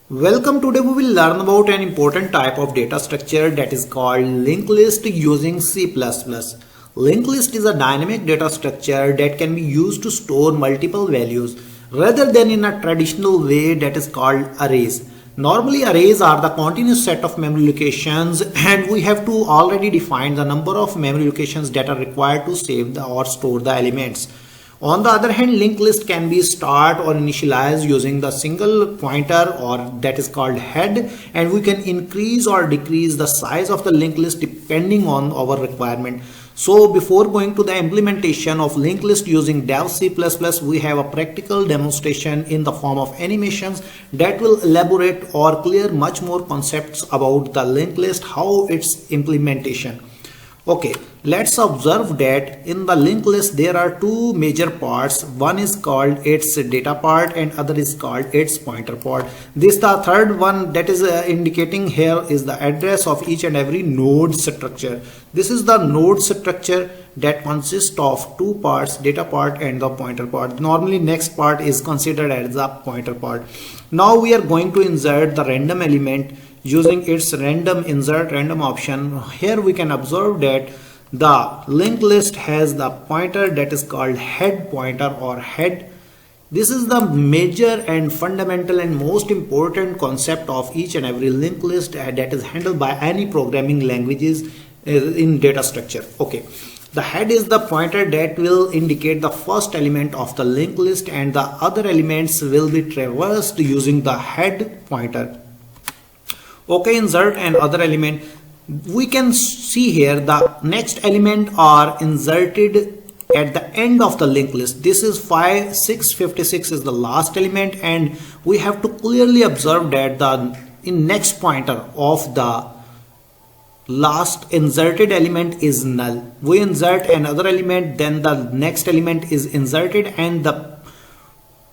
Welcome. Today we will learn about an important type of data structure that is called linked list using C++. Linked list is a dynamic data structure that can be used to store multiple values rather than in a traditional way that is called arrays. Normally arrays are the continuous set of memory locations and we have to already define the number of memory locations that are required to save or store the elements. On the other hand, linked list can be start or initialized using the single pointer or that is called head, and we can increase or decrease the size of the linked list depending on our requirement. So before going to the implementation of linked list using Dev C++, we have a practical demonstration in the form of animations that will elaborate or clear much more concepts about the linked list, how its implementation. Okay, let's observe that in the linked list there are two major parts. One is called its data part and other is called its pointer part. This the third one that is indicating here is the address of each and every node structure. This is the node structure that consists of two parts, data part and the pointer part. Normally next part is considered as the pointer part. Now we are going to insert the random element using its random insert random option. Here we can observe that the linked list has the pointer that is called head pointer or head. This is the major and fundamental and most important concept of each and every linked list that is handled by any programming languages in data structure. Okay, the head is the pointer that will indicate the first element of the linked list and the other elements will be traversed using the head pointer. Okay, insert and other element. We can see here the next element are inserted at the end of the linked list. This is 5656 is the last element, and we have to clearly observe that the next pointer of the last inserted element is null. We insert another element, then the next element is inserted and the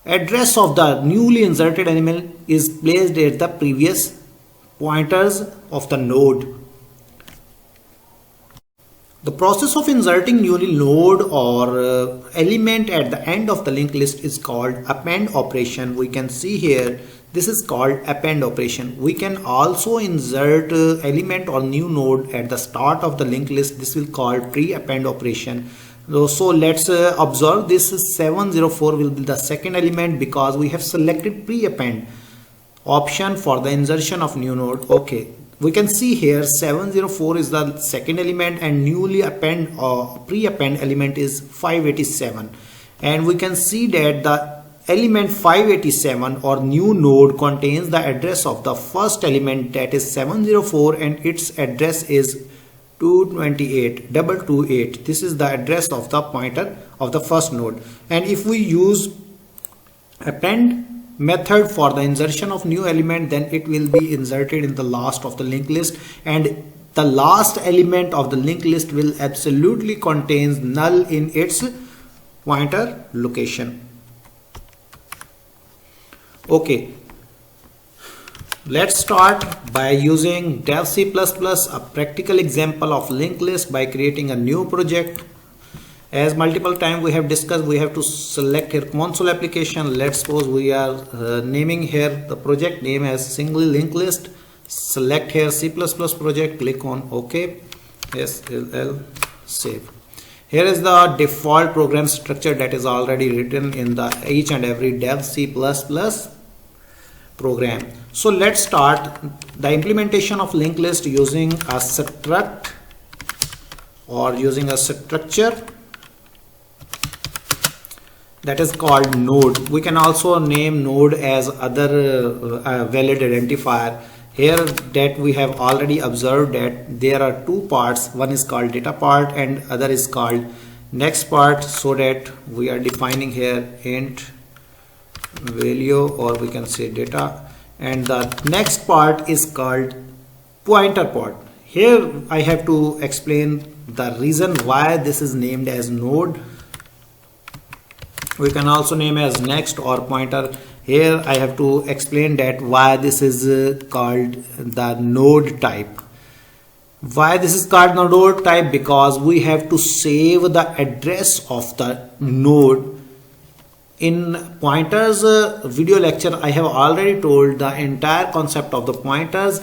address of the newly inserted element is placed at the previous pointers of the node. The process of inserting newly node or element at the end of the linked list is called append operation. We can see here this is called append operation. We can also insert element or new node at the start of the linked list. This will call pre-append operation. So let's observe this is 704 will be the second element because we have selected pre-append option for the insertion of new node. Okay, we can see here 704 is the second element and newly append or pre-append element is 587, and we can see that the element 587 or new node contains the address of the first element that is 704 and its address is 228. This is the address of the pointer of the first node, and if we use append method for the insertion of new element, then it will be inserted in the last of the linked list, and the last element of the linked list will absolutely contains null in its pointer location. Okay, let's start by using Dev C++, a practical example of linked list by creating a new project. As multiple times we have discussed, we have to select here console application. Let's suppose we are naming here the project name as single linked list. Select here C++ project, click on OK, SLL, save. Here is the default program structure that is already written in the each and every Dev C++ program. So let's start the implementation of linked list using a struct or using a structure that is called node. We can also name node as other valid identifier. Here that we have already observed that there are two parts. One is called data part and other is called next part, so that we are defining here int value or we can say data, and the next part is called pointer part. Here I have to explain the reason why this is named as node. We can also name as next or pointer. Here I have to explain that why this is called the node type. Why this is called node type? Because we have to save the address of the node in pointers video lecture I have already told the entire concept of the pointers.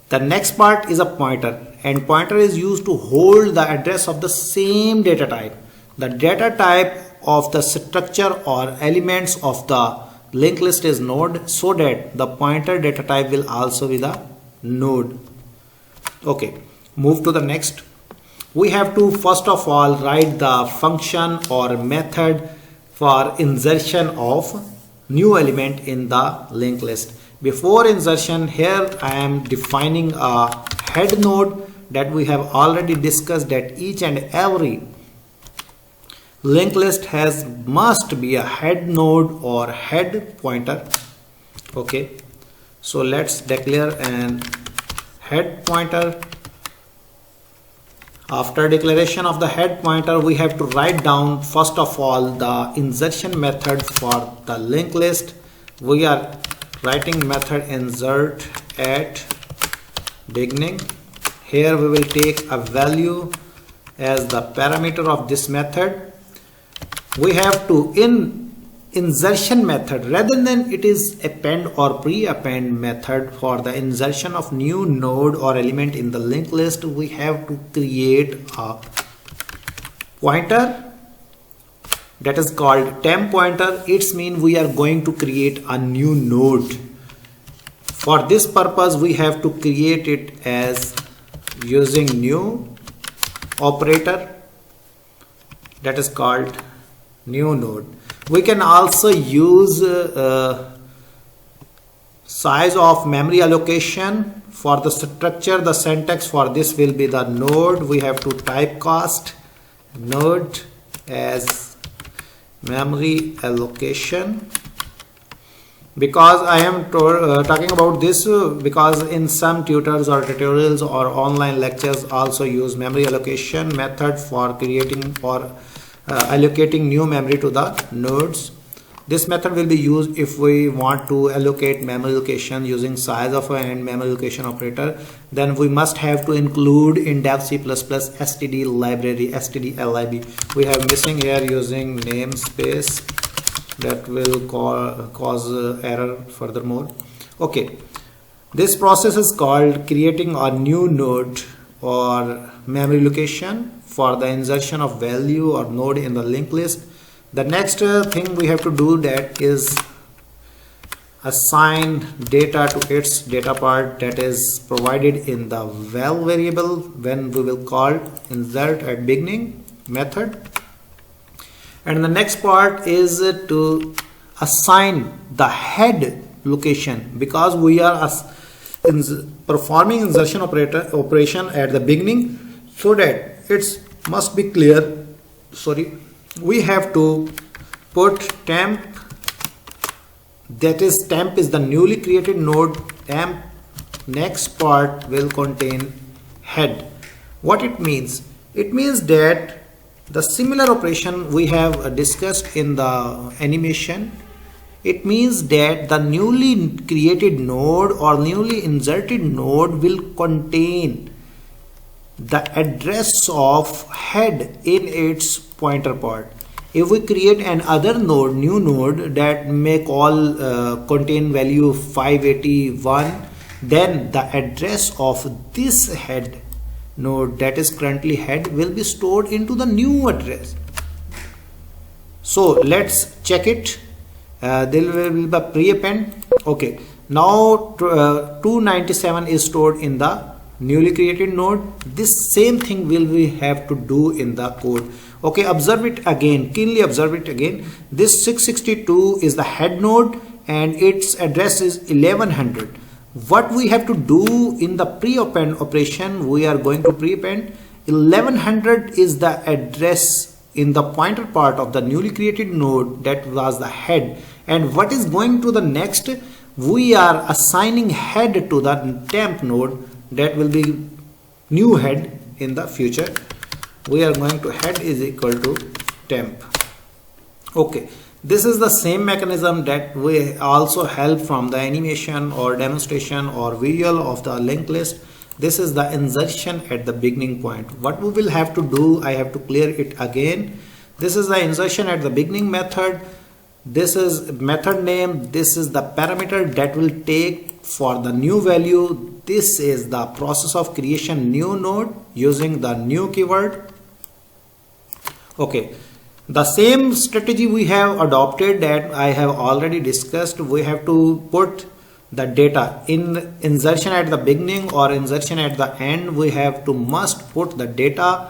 The next part is a pointer, and pointer is used to hold the address of the same data type. The data type of the structure or elements of the linked list is node, so that the pointer data type will also be the node. Okay, move to the next. We have to first of all write the function or method for insertion of new element in the linked list. Before insertion, here I am defining a head node that we have already discussed, that each and every linked list must be a head node or head pointer. Okay, so let's declare an head pointer. After declaration of the head pointer, we have to write down first of all the insertion method for the linked list. We are writing method insert at beginning. Here we will take a value as the parameter of this method. We have to, in insertion method, rather than it is append or pre-append method for the insertion of new node or element in the linked list, we have to create a pointer that is called temp pointer. It means we are going to create a new node. For this purpose, we have to create it as using new operator that is called new node. We can also use size of memory allocation for the structure. The syntax for this will be the node. We have to typecast node as memory allocation. Because I am talking about this because in some tutors or tutorials or online lectures also use memory allocation method for creating or allocating new memory to the nodes. This method will be used if we want to allocate memory allocation using size of and memory allocation operator. Then we must have to include in dev C++ std library, stdlib. We have missing here using namespace. That will cause error furthermore. Okay, this process is called creating a new node or memory location for the insertion of value or node in the linked list. The next thing we have to do that is assign data to its data part that is provided in the val variable when we will call insert at beginning method. And the next part is to assign the head location, because we are performing insertion operation at the beginning, so that it must be clear. We have to put temp, that is temp is the newly created node. Temp next part will contain head. What it means? It means that the similar operation we have discussed in the animation. It means that the newly created node or newly inserted node will contain the address of head in its pointer part. If we create another node, new node that may contain value 581, then the address of this head node that is currently head will be stored into the new address. So let's check it. There will be a pre-append. Okay, now 297 is stored in the newly created node. This same thing will we have to do in the code. Okay, observe it again, keenly observe it again. This 662 is the head node and its address is 1100. What we have to do in the pre-append operation, we are going to pre-append 1100 is the address in the pointer part of the newly created node that was the head. And what is going to the next? We are assigning head to the temp node that will be new head in the future. We are going to head is equal to temp. Okay. This is the same mechanism that we also help from the animation or demonstration or visual of the linked list. This is the insertion at the beginning point. What we will have to do, I have to clear it again. This is the insertion at the beginning method. This is method name, this is the parameter that will take for the new value. This is the process of creation new node using the new keyword. Okay, the same strategy we have adopted that I have already discussed. We have to put the data in insertion at the beginning or insertion at the end. We have to must put the data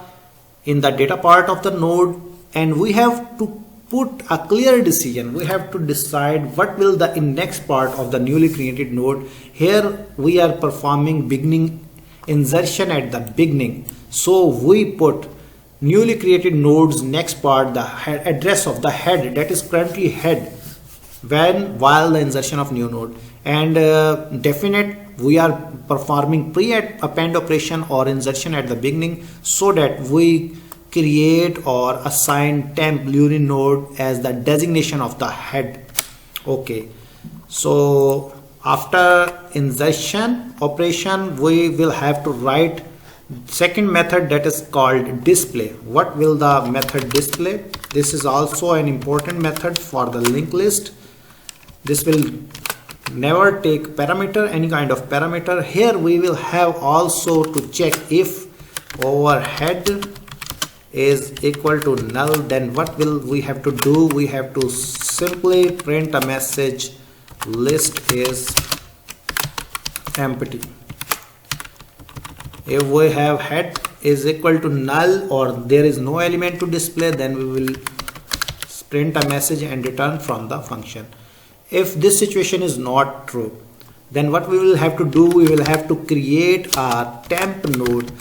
in the data part of the node, and we have to put a clear decision. We have to decide what will the next part of the newly created node. Here we are performing beginning insertion at the beginning, so we put newly created nodes next part, the address of the head, that is currently head, while the insertion of new node. And definite, we are performing pre-append operation or insertion at the beginning, so that we create or assign temp Lurin node as the designation of the head. Okay, so after insertion operation, we will have to write second method, that is called display. What will the method display? This is also an important method for the linked list. This will never take parameter, any kind of parameter. Here we will have also to check if our head is equal to null. Then what will we have to do? We have to simply print a message, list is empty. If we have head is equal to null or there is no element to display, then we will print a message and return from the function. If this situation is not true, then what we will have to do? We will have to create a temp node.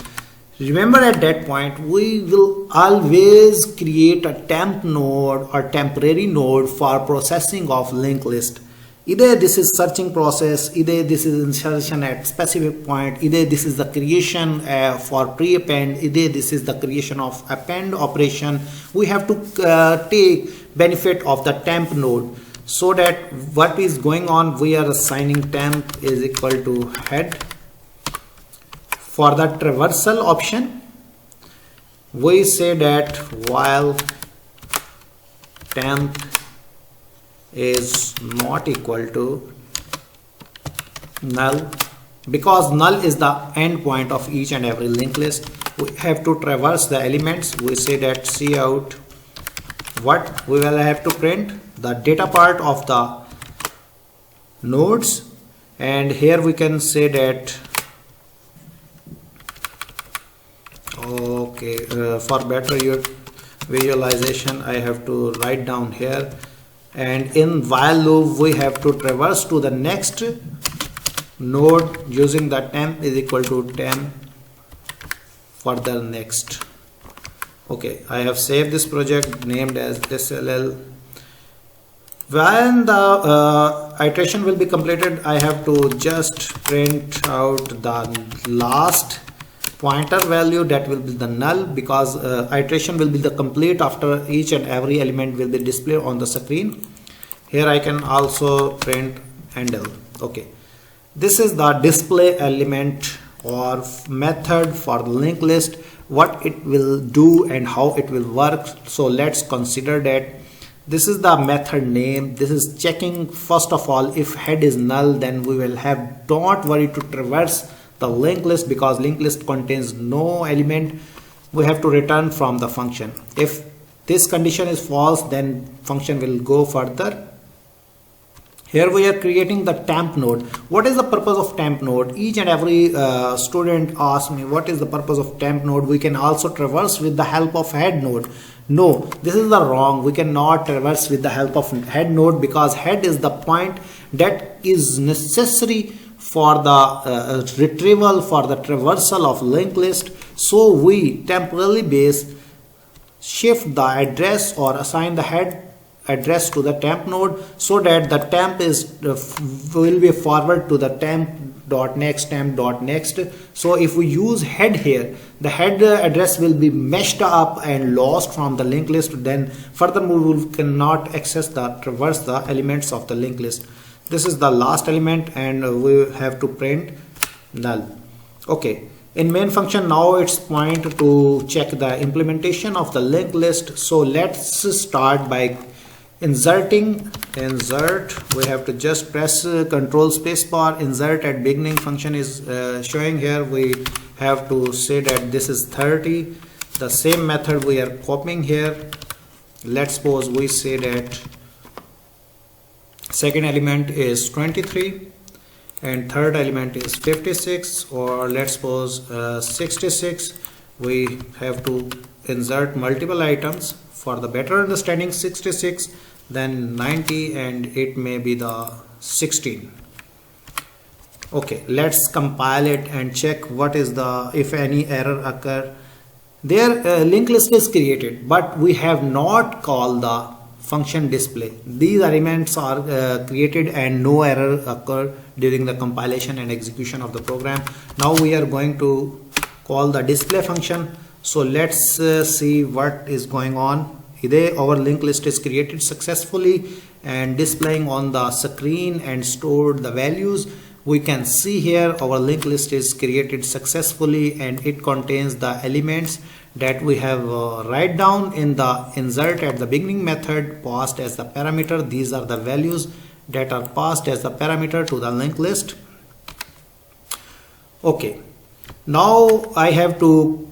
Remember, at that point we will always create a temp node or temporary node for processing of linked list. Either this is searching process, either this is insertion at specific point, either this is the creation for pre-append, either this is the creation of append operation. We have to take benefit of the temp node, so that what is going on, we are assigning temp is equal to head. For the traversal option, we say that while temp is not equal to null, because null is the end point of each and every linked list, we have to traverse the elements. We say that cout, what we will have to print the data part of the nodes, and here we can say that okay, for better visualization I have to write down here, and in while loop we have to traverse to the next node using the temp is equal to temp further next. Okay, I have saved this project named as SLL. When the iteration will be completed, I have to just print out the last pointer value, that will be the null, because iteration will be the complete after each and every element will be displayed on the screen. Here I can also print handle. Okay, this is the display element or method for the linked list, what it will do and how it will work. So let's consider that. This is the method name. This is checking, first of all, if head is null, then we will have, don't worry to traverse the linked list, because linked list contains no element. We have to return from the function. If this condition is false, then function will go further. Here we are creating the temp node. What is the purpose of temp node? Each and every student asks me, what is the purpose of temp node? We can also traverse with the help of head node. No, this is the wrong. We cannot traverse with the help of head node, because head is the point that is necessary for the retrieval, for the traversal of linked list. So we temporarily shift the address or assign the head address to the temp node, so that the temp is will be forward to the temp.next. So if we use head here, the head address will be meshed up and lost from the linked list. Then furthermore we cannot access the traverse the elements of the linked list. This is the last element, and we have to print null. Okay, in main function now it's point to check the implementation of the linked list. So let's start by insert, we have to just press control space bar. Insert at beginning function is showing here. We have to say that this is 30. The same method we are copying here. Let's suppose we say that second element is 23 and third element is 56, or let's suppose 66. We have to insert multiple items. For the better understanding, 66, then 90, and it may be the 16. Okay, let's compile it and check what is the, if any error occur. There linked list is created, but we have not called the function display. These elements are created and no error occur during the compilation and execution of the program. Now we are going to call the display function. So let's see what is going on. Here our linked list is created successfully and displaying on the screen and stored the values. We can see here our linked list is created successfully and it contains the elements that we have write down in the insert at the beginning method passed as the parameter. These are the values that are passed as the parameter to the linked list. Okay, now I have to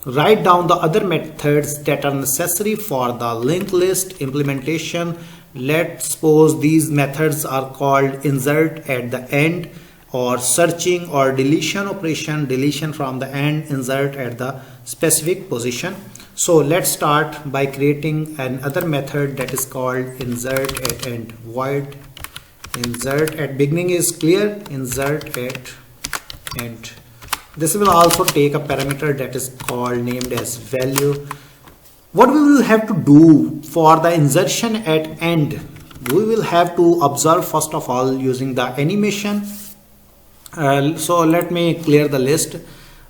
write down the other methods that are necessary for the linked list implementation. Let's suppose these methods are called insert at the end, or searching or deletion operation, deletion from the end, insert at the specific position. So let's start by creating another method that is called insert at end. Void insert at beginning is clear, insert at end. This will also take a parameter that is called named as value. What we will have to do for the insertion at end, we will have to observe first of all using the animation. So let me clear the list.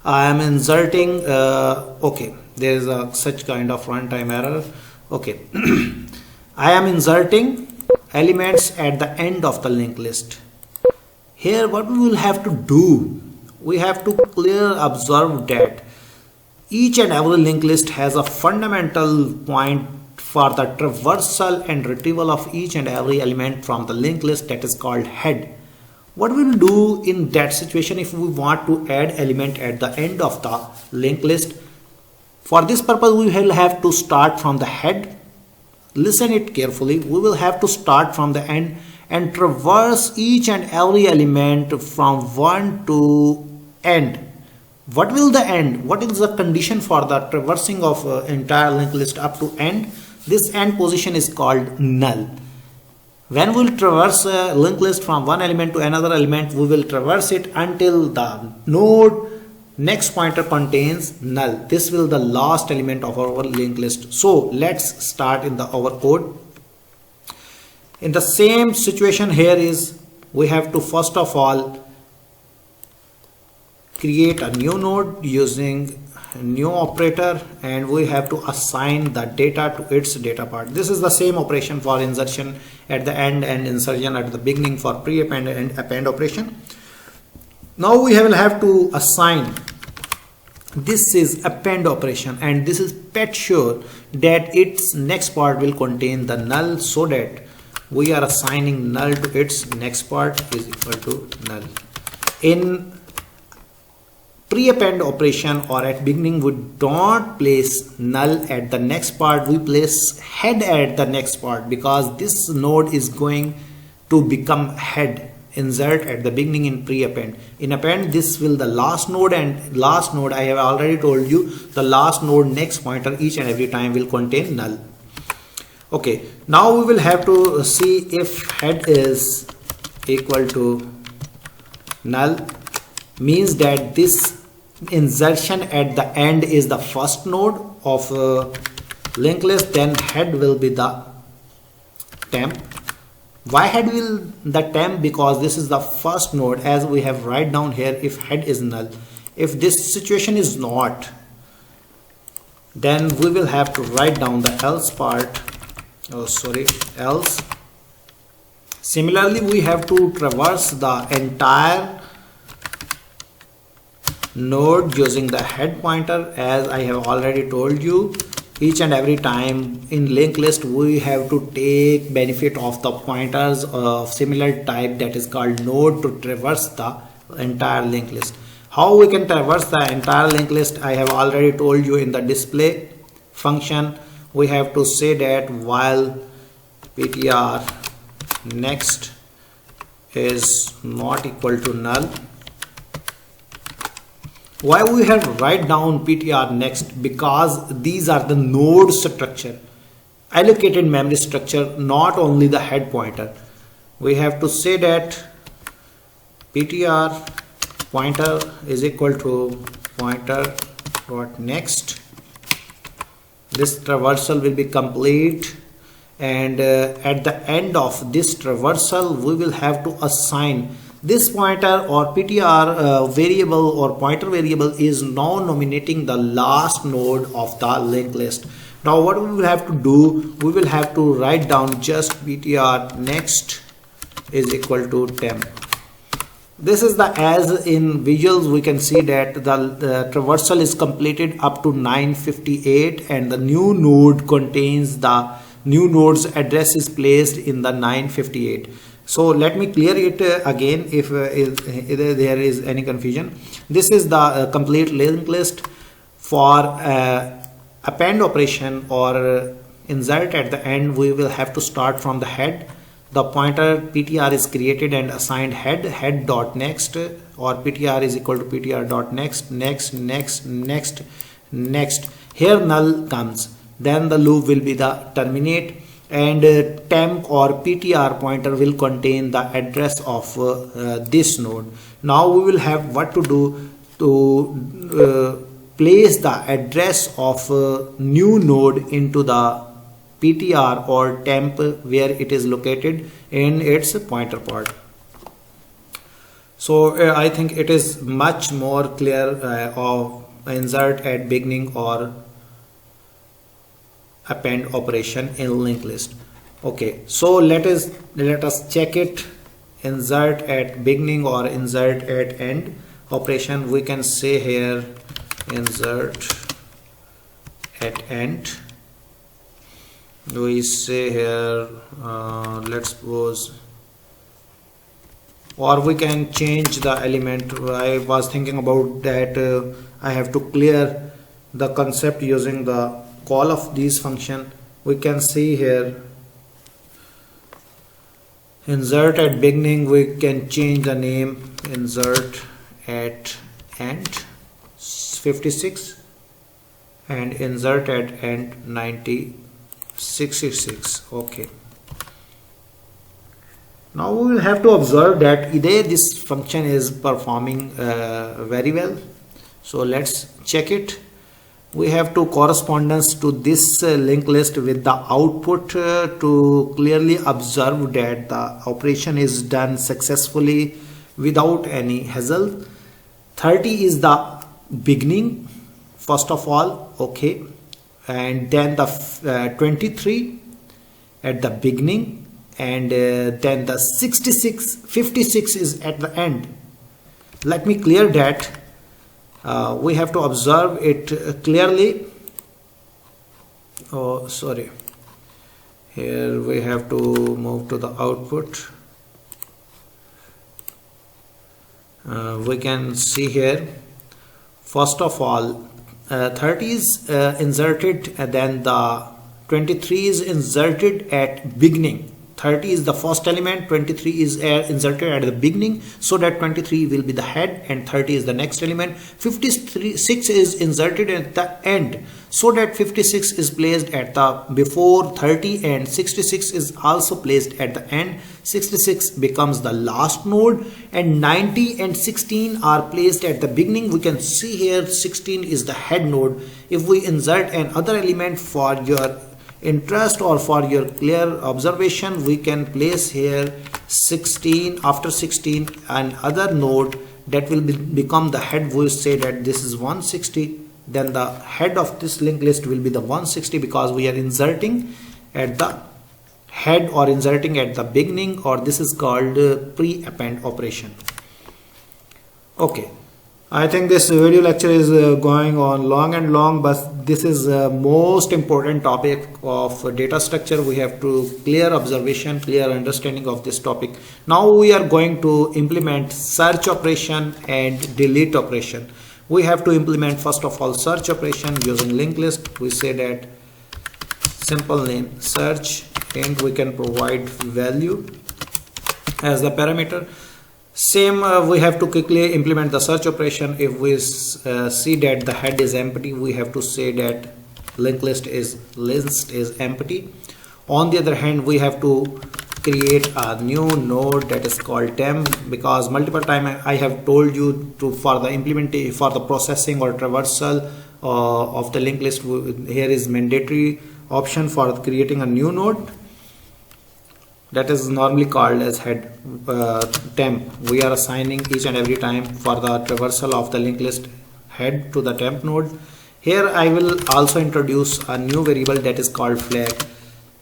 I am inserting, okay, there is a such kind of runtime error. Okay, I am inserting elements at the end of the linked list. Here what we will have to do, we have to clearly observe that each and every linked list has a fundamental point for the traversal and retrieval of each and every element from the linked list, that is called head. What we will do in that situation if we want to add element at the end of the linked list? For this purpose we will have to start from the head. Listen it carefully. We will have to start from the end and traverse each and every element from 1 to end. What will the end? What is the condition for the traversing of entire linked list up to end? This end position is called null. When we will traverse a linked list from one element to another element, we will traverse it until the node next pointer contains null. This will the last element of our linked list. So let's start in our code. In the same situation here is, we have to first of all create a new node using new operator, and we have to assign the data to its data part. This is the same operation for insertion at the end and insertion at the beginning for pre-append and append operation. Now we will have to assign, this is append operation, and this is pet sure that its next part will contain the null, so that we are assigning null to its next part is equal to null. In pre-append operation or at beginning, we don't place null at the next part, we place head at the next part, because this node is going to become head. Insert at the beginning in pre-append. In append, this will the last node, and last node, I have already told you, the last node next pointer each and every time will contain null. Okay, now we will have to see if head is equal to null, means that this insertion at the end is the first node of linked list, then head will be the temp. Why head will the temp? Because this is the first node, as we have write down here, if head is null. If this situation is not, then we will have to write down the else part. Else. Similarly, we have to traverse the entire node using the head pointer, as I have already told you. each and every time in linked list we have to take benefit of the pointers of similar type, that is called node, to traverse the entire linked list. How we can traverse the entire linked list, I have already told you in the display function. We have to say that while ptr next is not equal to null. Why we have write down ptr next? Because these are the node structure, allocated memory structure, not only the head pointer. We have to say that ptr pointer is equal to pointer dot next. This traversal will be complete, and at the end of this traversal we will have to assign this pointer or ptr variable or pointer variable is now nominating the last node of the linked list. Now what we will have to do, we will have to write down just ptr next is equal to temp. This is the, as in visuals we can see that the traversal is completed up to 958 and the new node contains the new node's address is placed in the 958. So let me clear it again if there is any confusion. This is the complete linked list. For append operation or insert at the end, we will have to start from the head. The pointer ptr is created and assigned head dot next, or ptr is equal to ptr dot next, next. Here null comes, then the loop will be the terminate, and temp or ptr pointer will contain the address of this node. Now we will have what to do to place the address of new node into the ptr or temp where it is located in its pointer part. So I think it is much more clear of insert at beginning or append operation in linked list. Okay, so let us check it. Insert at beginning or insert at end operation, we can say here insert at end. We say here let's suppose, or we can change the element. I was thinking about that I have to clear the concept using the call of these function. We can see here insert at beginning, we can change the name insert at end 56 and insert at end 66. Okay, now we will have to observe that either this function is performing very well. So let's check it. We have to correspondence to this linked list with the output to clearly observe that the operation is done successfully without any hassle. 30 is the beginning first of all, okay, and then the 23 at the beginning, and then the 56 is at the end. Let me clear that. We have to observe it clearly. Oh, sorry. Here we have to move to the output. We can see here, first of all, 30 is inserted, and then the 23 is inserted at beginning. 30 is the first element, 23 is inserted at the beginning, so that 23 will be the head and 30 is the next element. 56 is inserted at the end, so that 56 is placed at the before 30 and 66 is also placed at the end. 66 becomes the last node, and 90 and 16 are placed at the beginning. We can see here 16 is the head node. If we insert another element for your interest or for your clear observation, we can place here 16. After 16 another node that will become the head. We say that this is 160, then the head of this linked list will be the 160, because we are inserting at the head or inserting at the beginning, or this is called pre-append operation. Okay, I think this video lecture is going on long and long, but this is the most important topic of data structure. We have to clear observation, clear understanding of this topic. Now we are going to implement search operation and delete operation. We have to implement first of all search operation using linked list. We say that simple name search, and we can provide value as the parameter. Same we have to quickly implement the search operation. If we see that the head is empty, we have to say that linked list is empty. On the other hand, we have to create a new node that is called temp, because multiple time I have told you to for the processing or traversal of the linked list, here is mandatory option for creating a new node that is normally called as head temp. We are assigning each and every time for the traversal of the linked list head to the temp node. Here I will also introduce a new variable that is called flag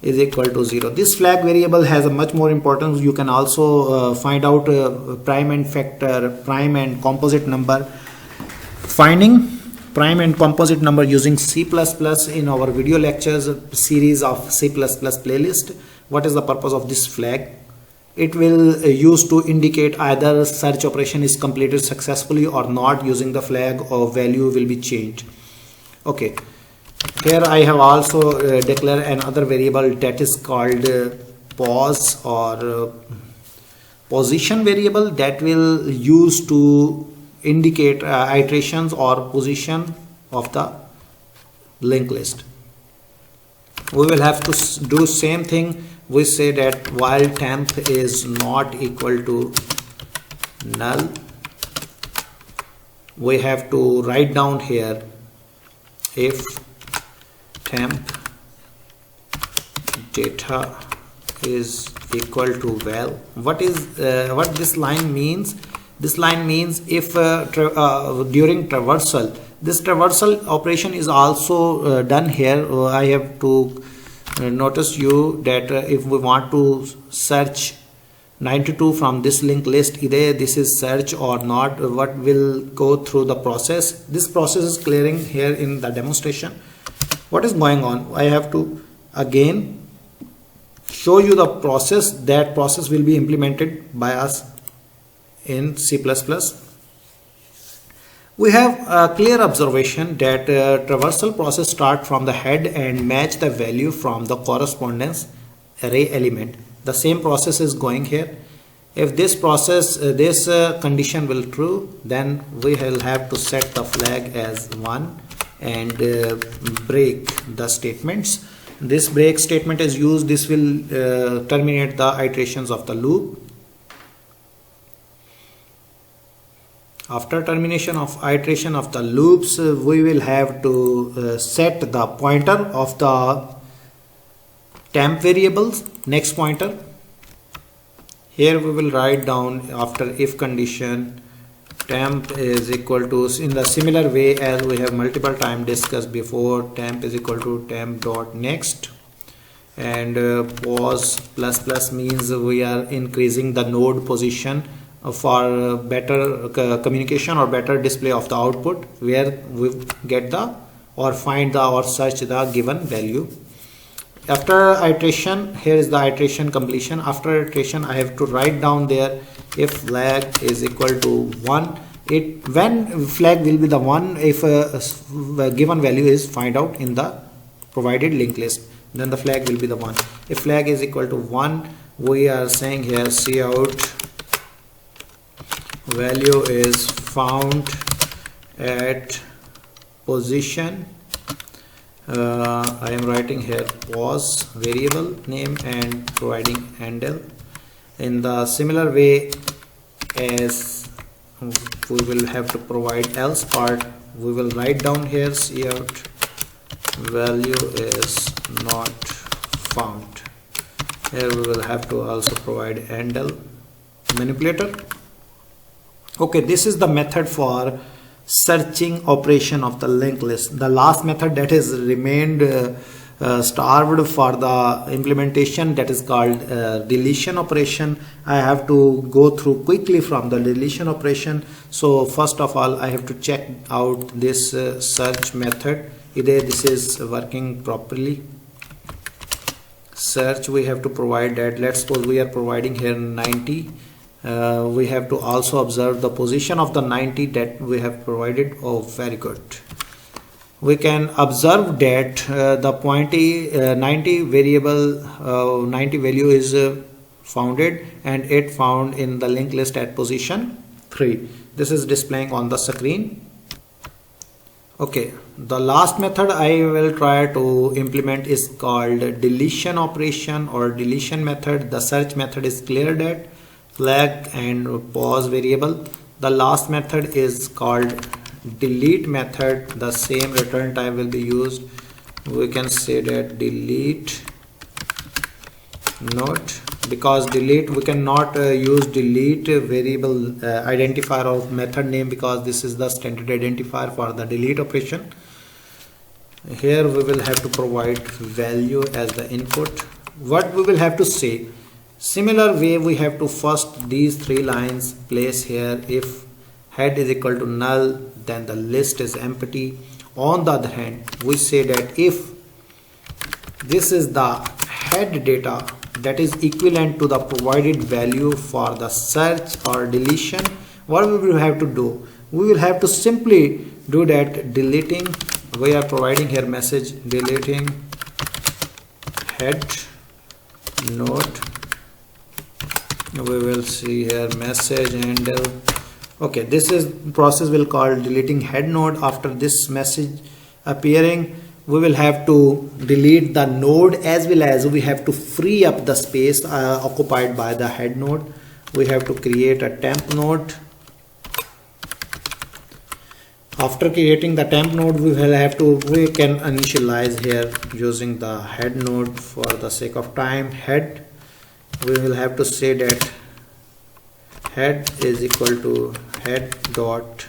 is equal to 0. This flag variable has a much more importance. You can also find out prime and factor, prime and composite number. Finding prime and composite number using C++ in our video lectures series of C++ playlist. What is the purpose of this flag? It will use to indicate either search operation is completed successfully or not. Using the flag or value will be changed. Okay, here I have also declared another variable that is called pause or position variable that will use to indicate iterations or position of the linked list. We will have to do same thing. We say that while temp is not equal to null, we have to write down here if temp data is equal to val. What this line means? This line means if during traversal, this traversal operation is also done here. I have to notice you that if we want to search 92 from this linked list, either this is search or not, what will go through the process. This process is clearing here in the demonstration. What is going on? I have to again show you the process. That process will be implemented by us in C++. We have a clear observation that traversal process start from the head and match the value from the correspondence array element. The same process is going here. If this process condition will true, then we will have to set the flag as 1 and break the statements. This break statement is used. This will terminate the iterations of the loop. After termination of iteration of the loops, we will have to set the pointer of the temp variables, next pointer. Here we will write down after if condition temp is equal to, in the similar way as we have multiple time discussed before, temp is equal to temp dot next, and pause plus means we are increasing the node position for better communication or better display of the output, where we get the or find the or search the given value. After iteration, here is the iteration completion. After iteration, I have to write down there if flag is equal to 1. When flag will be the 1 if a given value is find out in the provided linked list, then the flag will be the 1. If flag is equal to 1, we are saying here cout value is found at position. I am writing here pause variable name and providing handle. In the similar way as we will have to provide else part, we will write down here cout value is not found. Here we will have to also provide handle manipulator. Okay, this is the method for searching operation of the linked list. The last method that is remained starved for the implementation that is called deletion operation. I have to go through quickly from the deletion operation. So first of all, I have to check out this search method. Either this is working properly. Search, we have to provide that. Let's suppose we are providing here 90. We have to also observe the position of the 90 that we have provided. Oh, very good. We can observe that the 90 variable 90 value is founded, and it found in the linked list at position 3. This is displaying on the screen. Okay, the last method I will try to implement is called deletion operation or deletion method. The search method is cleared at flag and pause variable. The last method is called delete method. The same return type will be used. We can say that delete note, because delete, we cannot use delete variable identifier of method name, because this is the standard identifier for the delete operation. Here we will have to provide value as the input. What we will have to say, similar way we have to first these 3 lines place here. If head is equal to null, then the list is empty. On the other hand, we say that if this is the head data that is equivalent to the provided value for the search or deletion, what we will have to do, we will have to simply do that deleting. We are providing here message deleting head node. We will see here message handle. Okay, this is process will call deleting head node. After this message appearing, we will have to delete the node, as well as we have to free up the space occupied by the head node. We have to create a temp node. After creating the temp node, we can initialize here using the head node. For the sake of time, head, we will have to say that head is equal to head dot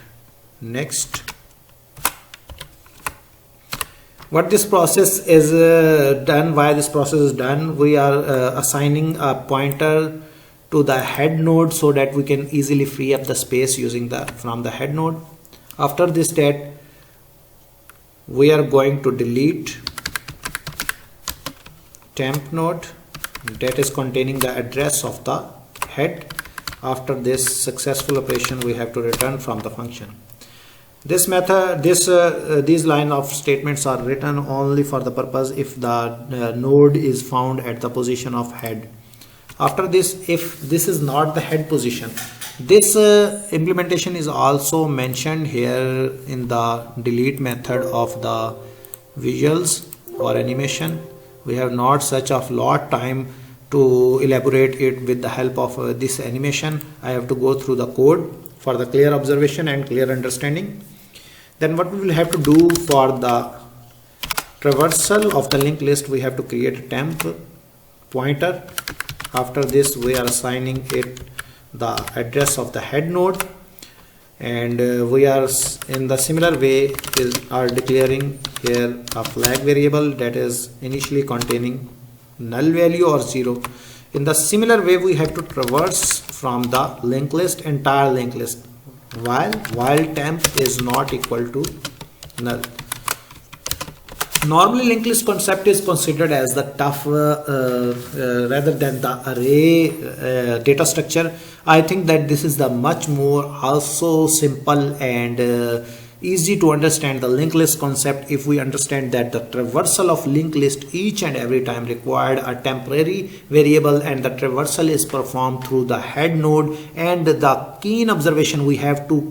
next. What this process is done, why this process is done, we are assigning a pointer to the head node so that we can easily free up the space using from the head node. After this, that we are going to delete temp node that is containing the address of the head. After this successful operation, we have to return from the function. This method, these line of statements are written only for the purpose if the node is found at the position of head. After this, if this is not the head position, this implementation is also mentioned here in the delete method of the visuals or animation. We have not such a lot time to elaborate it with the help of this animation. I have to go through the code for the clear observation and clear understanding. Then what we will have to do for the traversal of the linked list, we have to create a temp pointer. After this, we are assigning it the address of the head node, and we are in the similar way are declaring here a flag variable that is initially containing null value or 0. In the similar way, we have to traverse from the linked list, entire linked list, while temp is not equal to null. Normally, linked list concept is considered as the tough rather than the array data structure. I think that this is the much more also simple and easy to understand the linked list concept if we understand that the traversal of linked list each and every time required a temporary variable, and the traversal is performed through the head node, and the keen observation we have to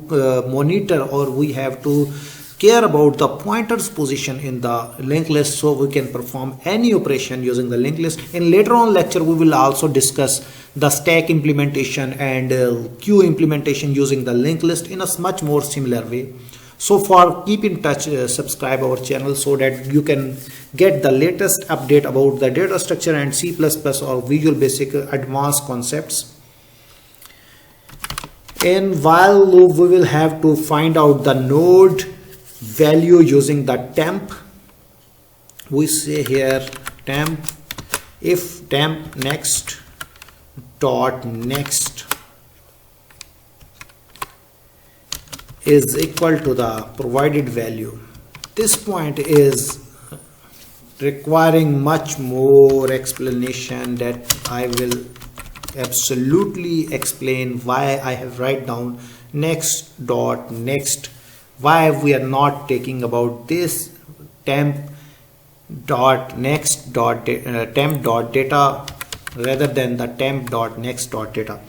monitor, or we have to care about the pointer's position in the linked list so we can perform any operation using the linked list. In later on lecture, we will also discuss the stack implementation and queue implementation using the linked list in a much more similar way. So far, keep in touch, subscribe our channel so that you can get the latest update about the data structure and C++ or Visual Basic advanced concepts. In while loop, we will have to find out the node value using the temp we say here temp, if temp next dot next is equal to the provided value. This point is requiring much more explanation that I will absolutely explain why I have write down next dot next, why we are not taking about this temp dot next dot temp dot data rather than the temp dot next dot data.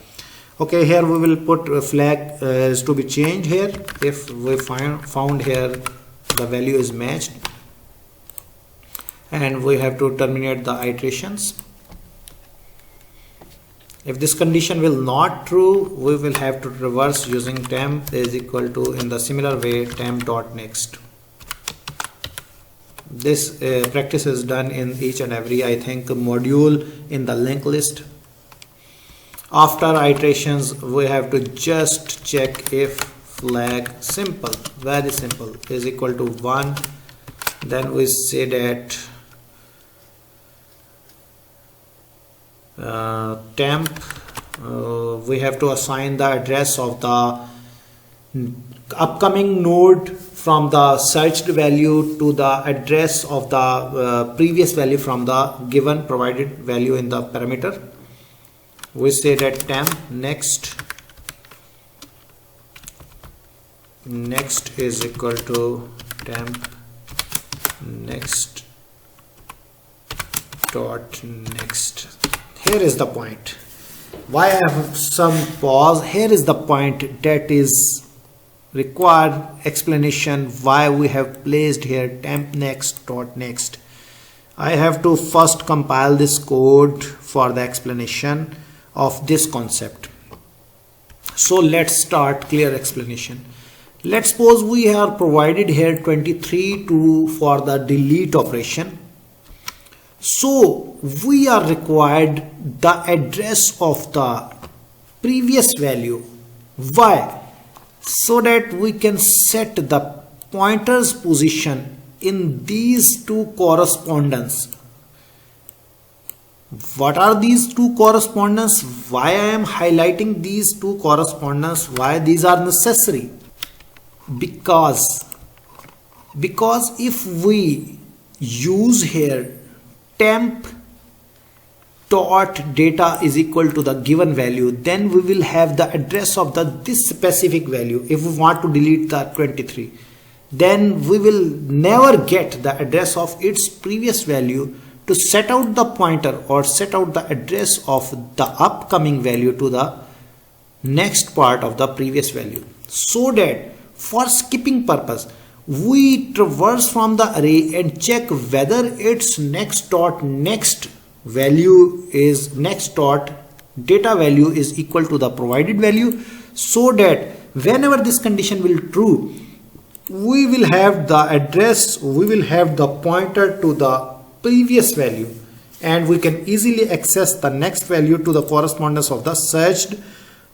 Okay, here we will put a flag is to be changed here if we found here the value is matched, and we have to terminate the iterations. If this condition will not true, we will have to reverse using temp is equal to, in the similar way, temp dot next. This practice is done in each and every, I think, module in the linked list. After iterations, we have to just check if flag simple, very simple, is equal to 1. Then we say that temp, we have to assign the address of the upcoming node from the searched value to the address of the previous value from the given provided value in the parameter. We say that temp next is equal to temp next dot next. Here is the point why I have some pause. Here is the point that is required explanation why we have placed here temp next dot next. I have to first compile this code for the explanation of this concept. So let's start clear explanation. Let's suppose we are provided here 23 for the delete operation. So we are required the address of the previous value. Why? So that we can set the pointer's position in these two correspondence. What are these two correspondence? Why I am highlighting these two correspondence? Why these are necessary? Because if we use here temp dot data is equal to the given value, then we will have the address of this specific value. If we want to delete the 23, then we will never get the address of its previous value to set out the pointer or set out the address of the upcoming value to the next part of the previous value, so that for skipping purpose we traverse from the array and check whether its next dot next value is next dot data value is equal to the provided value, so that whenever this condition will true, we will have the address, we will have the pointer to the previous value, and we can easily access the next value to the correspondence of the searched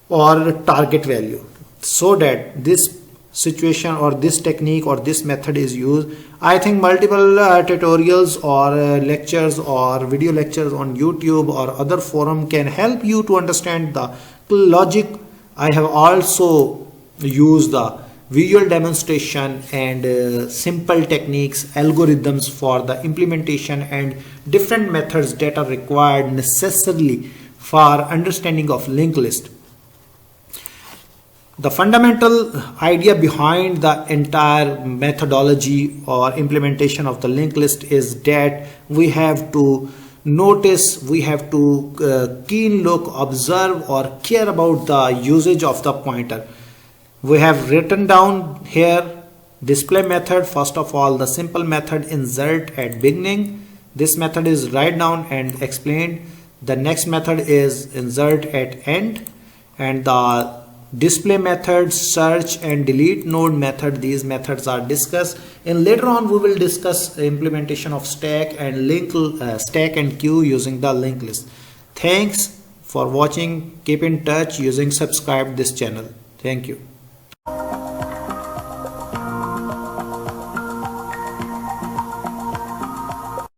or target value. So that this situation or this technique or this method is used. I think multiple tutorials or lectures or video lectures on YouTube or other forum can help you to understand the logic. I have also used the visual demonstration and simple techniques, algorithms for the implementation and different methods that are required necessarily for understanding of linked list. The fundamental idea behind the entire methodology or implementation of the linked list is that we have to notice, we have to keen look, observe or care about the usage of the pointer. We have written down here display method. First of all, the simple method insert at beginning. This method is write down and explained. The next method is insert at end, and the display method, search and delete node method, these methods are discussed. And later on we will discuss implementation of stack and stack and queue using the linked list. Thanks for watching. Keep in touch using subscribe this channel. Thank you.